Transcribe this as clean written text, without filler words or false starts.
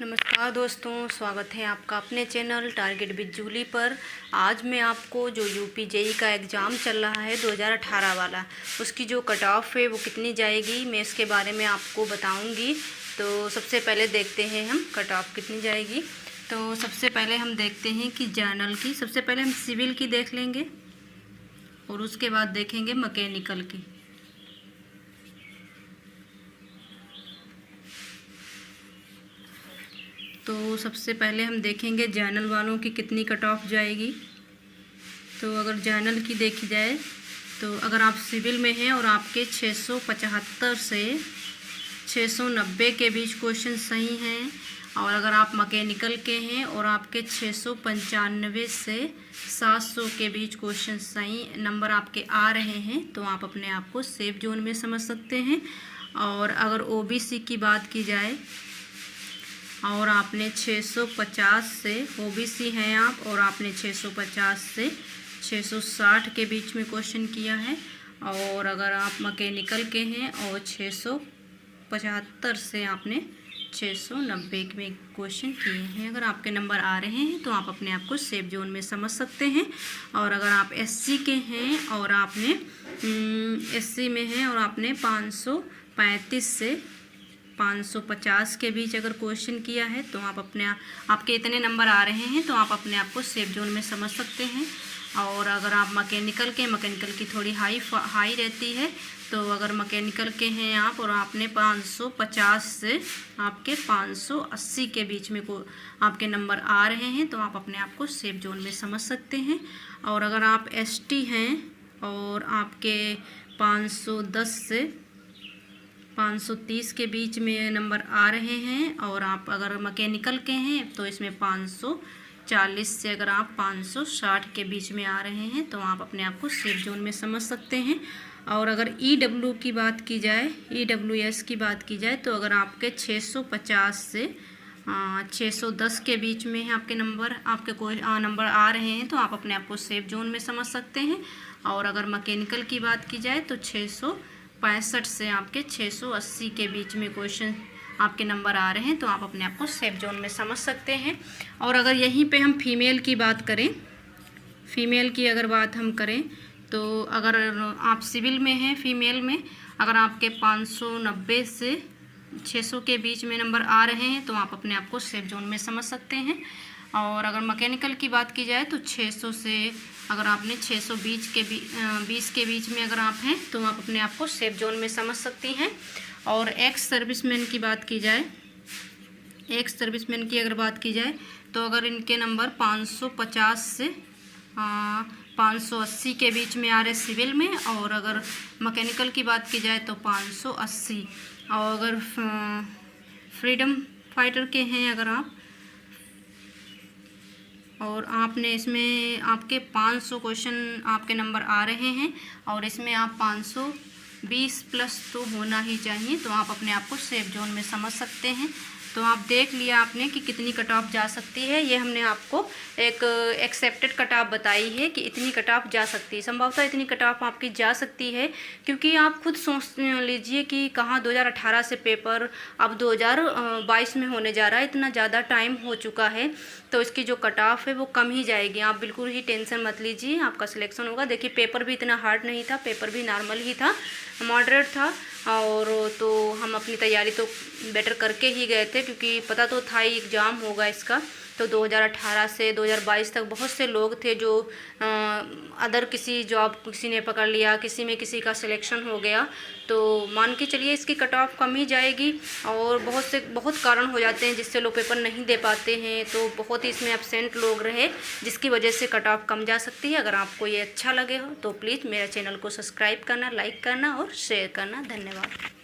नमस्कार दोस्तों, स्वागत है आपका अपने चैनल टारगेट विद जूली पर। आज मैं आपको जो यूपी जेई का एग्ज़ाम चल रहा है 2018 वाला, उसकी जो कट ऑफ है वो कितनी जाएगी, मैं इसके बारे में आपको बताऊंगी। तो सबसे पहले देखते हैं हम कट ऑफ कितनी जाएगी। तो सबसे पहले हम देखते हैं कि जनरल की, सबसे पहले हम सिविल की देख लेंगे और उसके बाद देखेंगे मैकेनिकल की। तो सबसे पहले हम देखेंगे जनरल वालों की कितनी कट ऑफ जाएगी। तो अगर जनरल की देखी जाए तो अगर आप सिविल में हैं और आपके 675 से 690 के बीच क्वेश्चन सही हैं, और अगर आप मैकेनिकल के हैं और आपके 695 से 700 के बीच क्वेश्चन सही नंबर आपके आ रहे हैं, तो आप अपने आप को सेफ जोन में समझ सकते हैं। और अगर ओबीसी की बात की जाए और आपने 650 से ओबीसी हैं आप, और आपने 650 से 660 के बीच में क्वेश्चन किया है, और अगर आप मैकेनिकल के हैं और 675 से आपने 690 में क्वेश्चन किए हैं, अगर आपके नंबर आ रहे हैं तो आप अपने आप को सेफ जोन में समझ सकते हैं। और अगर आप एससी के हैं और आपने एससी में हैं और आपने 535 से 550 के बीच अगर क्वेश्चन किया है, तो आप आपके इतने नंबर आ रहे हैं तो आप अपने आप को सेफ जोन में समझ सकते हैं। और अगर आप मैकेनिकल की थोड़ी हाई रहती है, तो अगर मैकेनिकल के हैं आप और आपने 550 से आपके 580 के बीच में आपके नंबर आ रहे हैं, तो आप अपने आप को सेफ जोन में समझ सकते हैं। और अगर आप एसटी हैं और आपके 510 से 530 के बीच में नंबर आ रहे हैं, और आप अगर मैकेनिकल के हैं तो इसमें 540 से अगर आप 560 के बीच में आ रहे हैं, तो आप अपने आप को सेफ जोन में समझ सकते हैं। और अगर ईडब्ल्यू की बात की जाए, ईडब्ल्यूएस की बात की जाए, तो अगर आपके 650 से 610 के बीच में आपके कोई नंबर आ रहे हैं, तो आप अपने आप को सेफ जोन में समझ सकते हैं। और अगर मैकेनिकल की बात की जाए तो 665 से आपके 680 के बीच में क्वेश्चन आपके नंबर आ रहे हैं, तो आप अपने आप को सेफ जोन में समझ सकते हैं। और अगर यहीं पे हम फीमेल की बात करें, फीमेल की अगर बात हम करें, तो अगर आप सिविल में हैं, फीमेल में अगर आपके 590 से 600 के बीच में नंबर आ रहे हैं, तो आप अपने आप को सेफ जोन में समझ सकते हैं। और अगर मैकेनिकल की बात की जाए तो 600 से अगर आपने 620 के 20 के बीच में अगर आप हैं, तो आप अपने आप को सेफ जोन में समझ सकती हैं। और एक्स सर्विसमैन की बात की जाए, एक्स सर्विसमैन की अगर बात की जाए, तो अगर इनके नंबर 550 से 580 के बीच में आ रहे सिविल में, और अगर मैकेनिकल की बात की जाए तो 580, और अगर फ्रीडम फाइटर के हैं अगर आप, और आपने इसमें आपके 500 क्वेश्चन आपके नंबर आ रहे हैं, और इसमें आप 520 प्लस तो होना ही चाहिए, तो आप अपने आप को सेफ जोन में समझ सकते हैं। तो आप देख लिया आपने कि कितनी कट ऑफ जा सकती है। ये हमने आपको एक एक्सेप्टेड कट ऑफ बताई है कि इतनी कट ऑफ जा सकती है, संभवतः इतनी कट ऑफ आपकी जा सकती है, क्योंकि आप खुद सोच लीजिए कि कहाँ 2018 से पेपर अब 2022 में होने जा रहा है, इतना ज़्यादा टाइम हो चुका है, तो इसकी जो कट ऑफ है वो कम ही जाएगी। आप बिल्कुल ही टेंशन मत लीजिए, आपका सिलेक्शन होगा। देखिए पेपर भी इतना हार्ड नहीं था, पेपर भी नॉर्मल ही था, मॉडरेट था, और तो हम अपनी तैयारी तो बेटर करके ही गए थे, क्योंकि पता तो था ही एग्ज़ाम होगा इसका। तो 2018 से 2022 तक बहुत से लोग थे जो अदर किसी जॉब किसी ने पकड़ लिया, किसी में किसी का सिलेक्शन हो गया, तो मान के चलिए इसकी कट ऑफ कम ही जाएगी। और बहुत कारण हो जाते हैं जिससे लोग पेपर नहीं दे पाते हैं, तो बहुत ही इसमें एब्सेंट लोग रहे, जिसकी वजह से कट ऑफ कम जा सकती है। अगर आपको ये अच्छा लगे हो तो प्लीज़ मेरे चैनल को सब्सक्राइब करना, लाइक करना और शेयर करना। धन्यवाद।